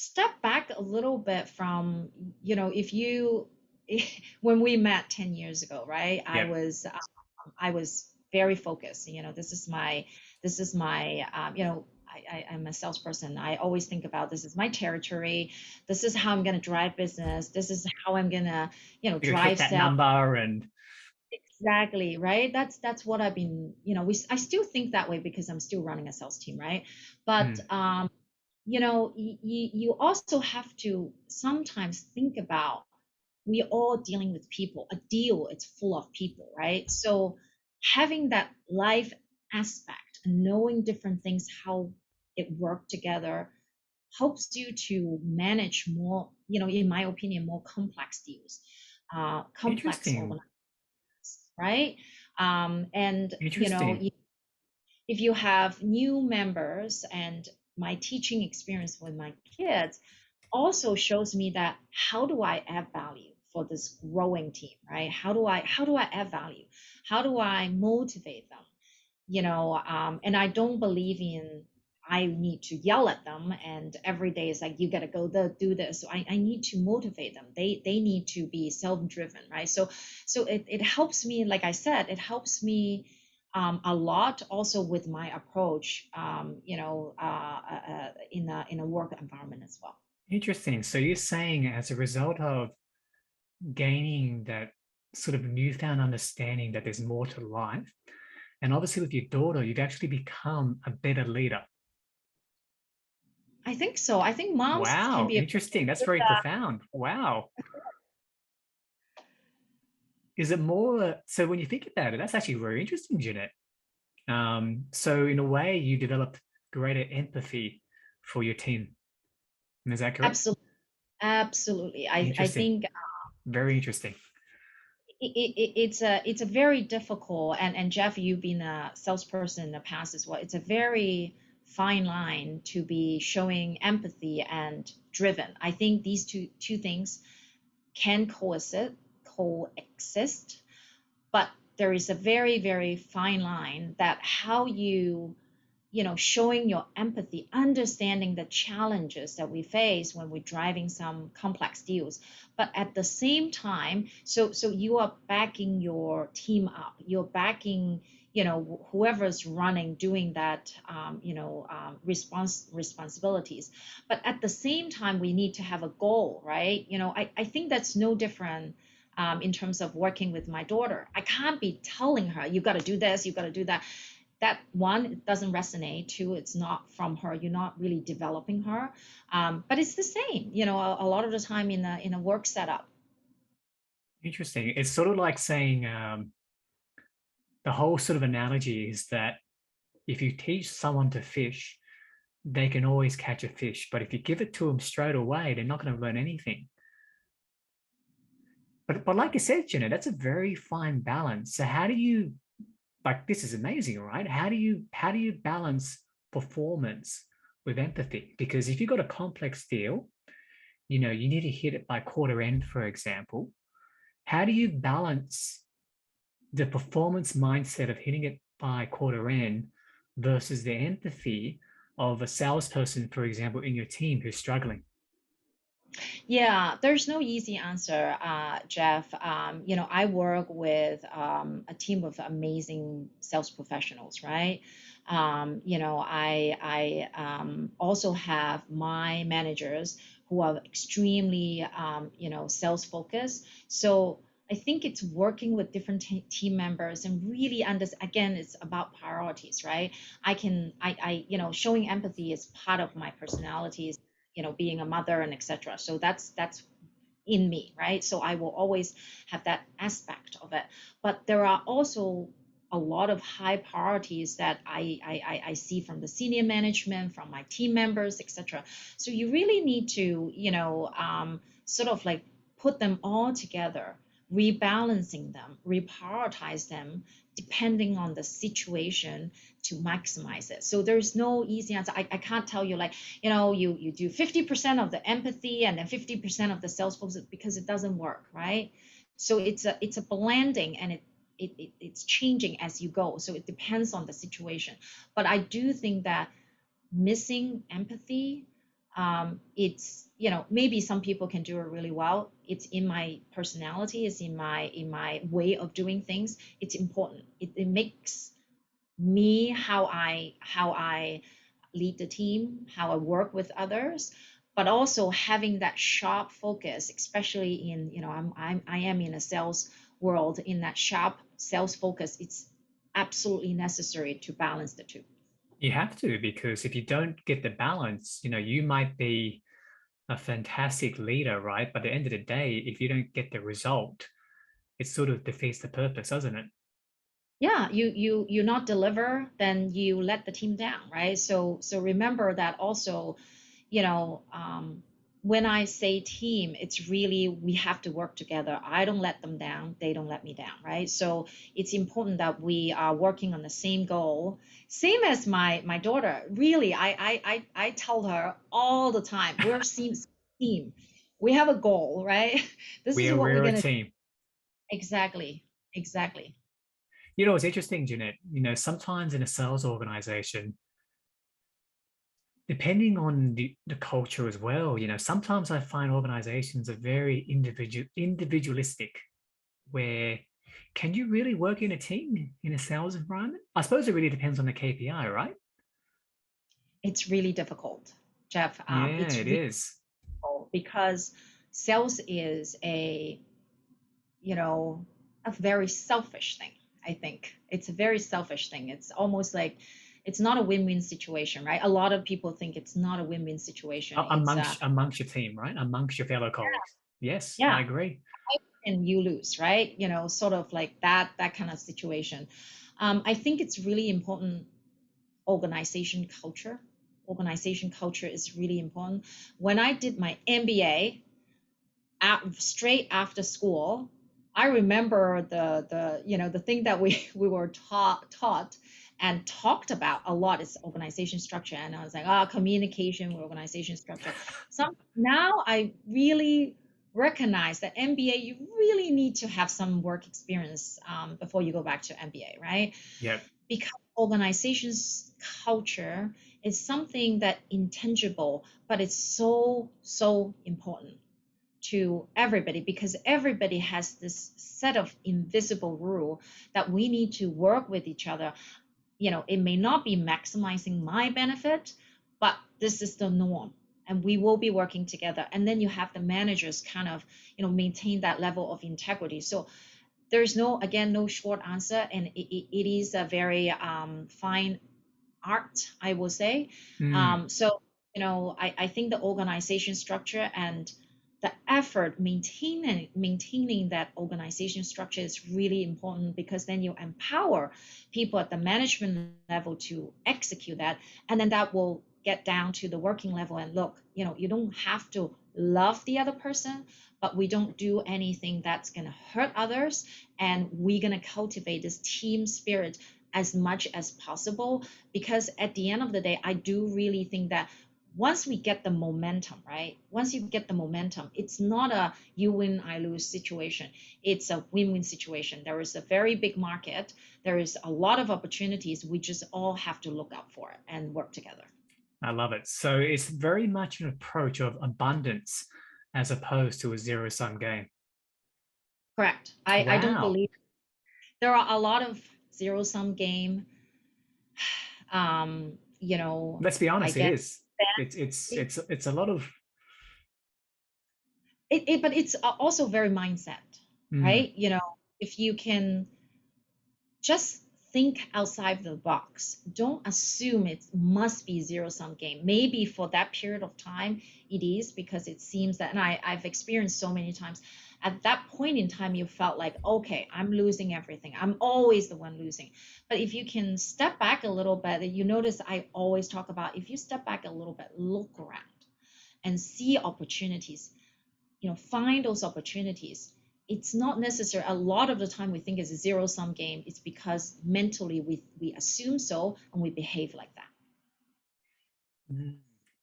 step back a little bit from, if you, when we met 10 years ago, right? Yep. I was very focused. This is my, I'm a salesperson. I always think about this is my territory. This is how I'm going to drive business. This is how I'm going to, You could hit drive that sales. number and Exactly, right? That's what I've been, I still think that way because I'm still running a sales team, right? But mm, you also have to sometimes think about we all dealing with people. A deal, it's full of people, right? So having that life aspect, knowing different things, how it work together, helps you to manage more, in my opinion, more complex deals, complex interesting. organizations, right? And Interesting. if you have new members, and my teaching experience with my kids also shows me that how do I add value for this growing team, right? How do I add value? How do I motivate them? And I don't believe in I need to yell at them and every day is like you gotta go do this. So I need to motivate them. They need to be self-driven, right? So it helps me, like I said, it helps me a lot also with my approach, in a work environment as well. Interesting. So you're saying as a result of gaining that sort of newfound understanding that there's more to life, and obviously with your daughter, you've actually become a better leader. I think so. I think moms can Wow, be a interesting. That's very profound. Wow. Is it more so when you think about it, that's actually very interesting, Jeanette. So in a way, you developed greater empathy for your team. Is that correct? absolutely, absolutely. I Interesting. think Very interesting. it's a very difficult, and Jeff, you've been a salesperson in the past as well. It's a very fine line to be showing empathy and driven. I think these two things can coexist, but there is a very, very fine line that how you, showing your empathy, understanding the challenges that we face when we're driving some complex deals, but at the same time, so you are backing your team up, you're backing, whoever's running, doing that, responsibilities. But at the same time, we need to have a goal, right? I think that's no different. In terms of working with my daughter, I can't be telling her, you got to do this, you got to do that. That one, it doesn't resonate. Two, it's not from her, you're not really developing her. But it's the same, a lot of the time in a work setup. Interesting. It's sort of like saying the whole sort of analogy is that if you teach someone to fish, they can always catch a fish. But if you give it to them straight away, they're not going to learn anything. But like I said, Jenna, that's a very fine balance. So how do you like this is amazing, right? How do you balance performance with empathy? Because if you've got a complex deal, you need to hit it by quarter end, for example. How do you balance the performance mindset of hitting it by quarter end versus the empathy of a salesperson, for example, in your team who's struggling? Yeah, there's no easy answer, Jeff. I work with a team of amazing sales professionals, right? I also have my managers who are extremely, sales focused. So I think it's working with different team members and really again, it's about priorities, right? Showing empathy is part of my personality, being a mother and etc. So that's in me, right? So I will always have that aspect of it. But there are also a lot of high priorities that I see from the senior management, from my team members, etc. So you really need to, sort of like put them all together, rebalancing them, reprioritize them depending on the situation to maximize it. So there's no easy answer. I can't tell you like, you do 50% of the empathy and then 50% of the sales focus because it doesn't work, right? So it's a blending, and it's changing as you go. So it depends on the situation. But I do think that missing empathy It's, maybe some people can do it really well. It's in my personality, it's in my way of doing things. It's important. It makes me how I lead the team, how I work with others, but also having that sharp focus, especially in, I am in a sales world, in that sharp sales focus. It's absolutely necessary to balance the two. You have to, because if you don't get the balance, you might be a fantastic leader, right? But at the end of the day, if you don't get the result, it sort of defeats the purpose, doesn't it? Yeah, you not deliver, then you let the team down, right? So remember that also, you know, when I say team, it's really we have to work together. I don't let them down, they don't let me down, right? So it's important that we are working on the same goal. Same as my daughter. Really, I tell her all the time, we're team. We have a goal, right? This is what we're We're a gonna team. exactly, exactly. It's interesting, Jeanette. Sometimes in a sales organization, depending on the culture as well, sometimes I find organizations are very individualistic, where can you really work in a team in a sales environment? I suppose it really depends on the KPI, right? It's really difficult, Jeff. Yeah, It's it really is. difficult because sales is you know, a very selfish thing. I think it's a very selfish thing. It's almost like it's not a win-win situation, right? A lot of people think it's not a win-win situation. It's Amongst your team, right? Amongst your fellow colleagues. Yes, yeah, I agree. and you lose, right? Sort of like that kind of situation. I think it's really important. Organization culture. Organization culture is really important. When I did my MBA, straight after school, I remember the thing that we were taught and talked about a lot is organization structure. And I was like, communication with organization structure. Now I really recognize that MBA, you really need to have some work experience before you go back to MBA, right? Yep. Because organizations culture is something that intangible, but it's so important to everybody because everybody has this set of invisible rule that we need to work with each other. It may not be maximizing my benefit, but this is the norm, and we will be working together. And then you have the managers kind of maintain that level of integrity. So there's no short answer, and it is a very fine art, I will say. Mm, So I think the organization structure and the effort maintaining that organization structure is really important because then you empower people at the management level to execute that, and then that will get down to the working level. And look, you don't have to love the other person, but we don't do anything that's going to hurt others, and we're going to cultivate this team spirit as much as possible. Because at the end of the day, I do really think that once we get the momentum, right? Once you get the momentum, it's not a you win, I lose situation. It's a win-win situation. There is a very big market. There is a lot of opportunities. We just all have to look out for it and work together. I love it. So it's very much an approach of abundance as opposed to a zero-sum game. Correct. I don't Wow. believe there are a lot of zero-sum game. Let's be I honest, it guess is. it, It's a lot of but it's also very mindset, mm, right? If you can just think outside the box. Don't assume it must be zero sum game. Maybe for that period of time it is because it seems that, and I've experienced so many times. At that point in time, you felt like, okay, I'm losing everything. I'm always the one losing. But if you can step back a little bit, you notice I always talk about if you step back a little bit, look around and see opportunities, find those opportunities. It's not necessary. A lot of the time we think it's a zero sum game. It's because mentally we assume so and we behave like that. mm.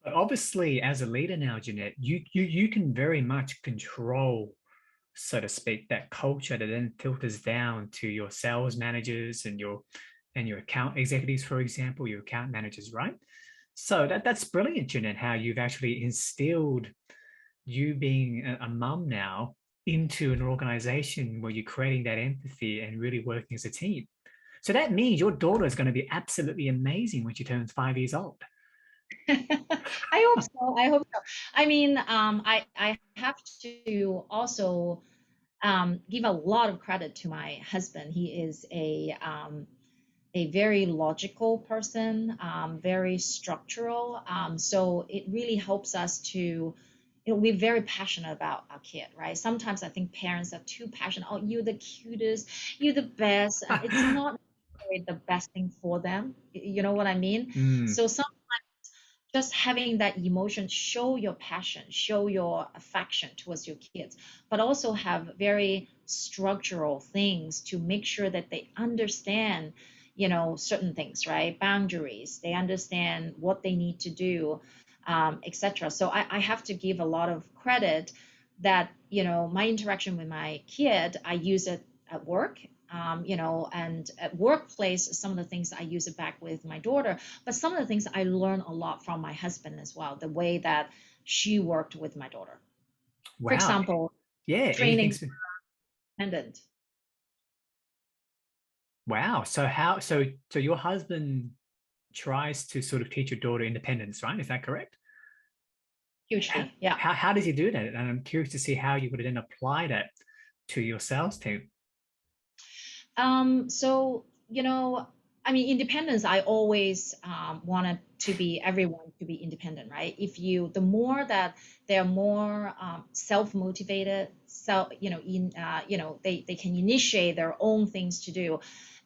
But obviously, as a leader now, Jeanette, you can very much control, so to speak, that culture that then filters down to your sales managers and your account executives, for example, your account managers, right? So that's brilliant, Jeanette, how you've actually instilled you being a mum now into an organization where you're creating that empathy and really working as a team. So that means your daughter is going to be absolutely amazing when she turns 5 years old. I hope so. I hope so. I mean, I have to also give a lot of credit to my husband. He is a very logical person, very structural. So it really helps us to, we're very passionate about our kid, right? Sometimes I think parents are too passionate. Oh, you're the cutest, you're the best. It's not necessarily the best thing for them. You know what I mean? Mm, So sometimes just having that emotion, show your passion, show your affection towards your kids, but also have very structural things to make sure that they understand, certain things, right? Boundaries, they understand what they need to do, etc. So I have to give a lot of credit that, my interaction with my kid, I use it at work, and at workplace, some of the things I use it back with my daughter, but some of the things I learn a lot from my husband as well, the way that she worked with my daughter. For wow. example, Yeah. Anything. training dependent. Wow. So your husband tries to sort of teach your daughter independence, right? Is that correct? How, Hugely, yeah. how does he do that? And I'm curious to see how you would then apply that to your sales team. So, I mean, independence, I always wanted to be everyone to be independent, right? The more that they're more self-motivated, they can initiate their own things to do,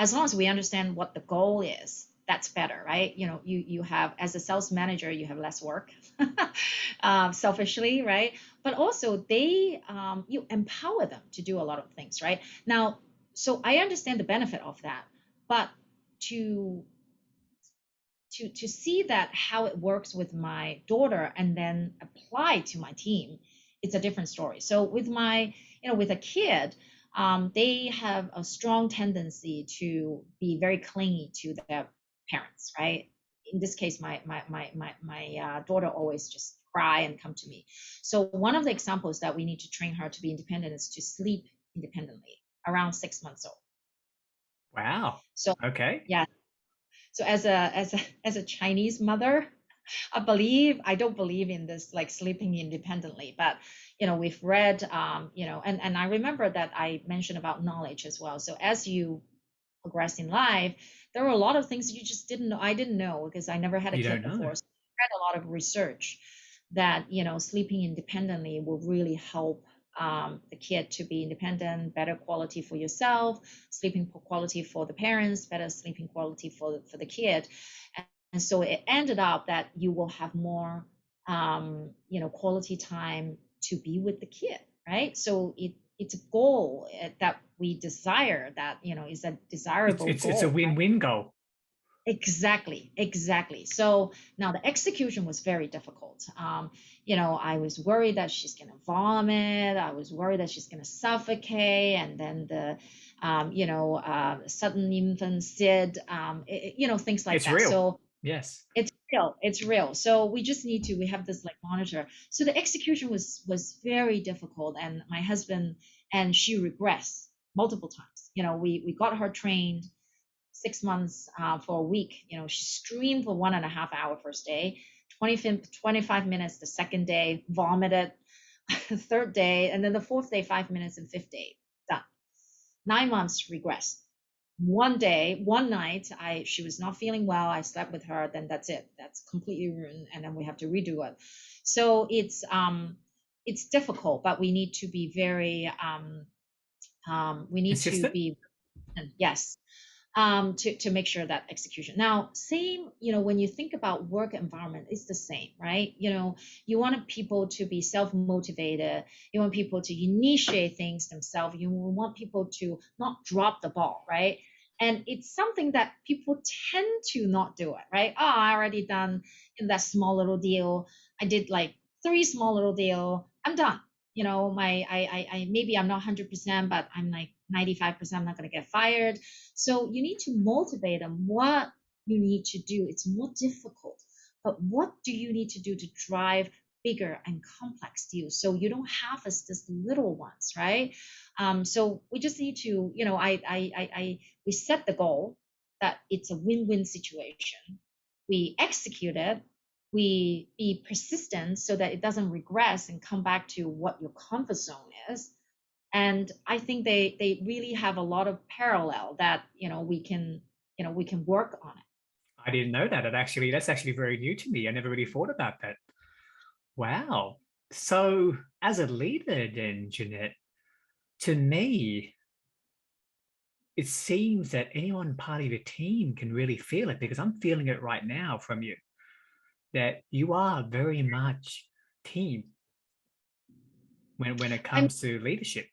as long as we understand what the goal is, that's better, right? You have, as a sales manager, you have less work, selfishly, right? But also you empower them to do a lot of things, right? Now, so I understand the benefit of that, but to to see that how it works with my daughter and then apply to my team, it's a different story. So with a kid, they have a strong tendency to be very clingy to their parents, right? In this case, my daughter always just cry and come to me. So one of the examples that we need to train her to be independent is to sleep independently around 6 months old. Wow. So Okay. yeah, so as a Chinese mother, I don't believe in this like sleeping independently, but we've read, and I remember that I mentioned about knowledge as well. So as you progress in life, there are a lot of things you just didn't know. I didn't know because I never had a You kid don't before. know. So I read a lot of research that sleeping independently will really help the kid to be independent, better quality for yourself, sleeping quality for the parents, better sleeping quality for the kid. And so it ended up that you will have more quality time to be with the kid, right? So it's a goal that we desire, that is a It's desirable it's it's a goal. win-win goal. Exactly, exactly. So now the execution was very difficult. I was worried that she's going to vomit. I was worried that she's going to suffocate, and then the, sudden infant SID, things like It's that. real. So Yes. it's real. It's real. So we have this like monitor. So the execution was very difficult, and my husband and she regressed multiple times. We got her trained 6 months for a week. She screamed for 1.5 hour first day, 25 minutes the second day, vomited third day, and then the fourth day, 5 minutes, and fifth day, done. 9 months regressed. One day, one night, she was not feeling well. I slept with her, then that's it. That's completely ruined, and then we have to redo it. So it's difficult, but we need to be very we need to Consistent. be yes, to make sure that execution. Now, same, when you think about work environment, it's the same, right? You want people to be self-motivated. You want people to initiate things themselves. You want people to not drop the ball, right? And it's something that people tend to not do it, right? Oh, I already done in that small little deal. I did like three small little deal. I'm done. I maybe I'm not 100%, but I'm like 95%. I'm not going to get fired. So you need to motivate them what you need to do. It's more difficult, but what do you need to do to drive bigger and complex deals so you don't have this little ones, right? So we just need to, we set the goal that it's a win-win situation. We execute it. We be persistent so that it doesn't regress and come back to what your comfort zone is. And I think they really have a lot of parallel that we can work on it. I didn't know that. That's actually very new to me. I never really thought about that. Wow. So as a leader then, Jeanette, to me, it seems that any one part of your team can really feel it because I'm feeling it right now from you, that you are very much team when it I'm comes to leadership.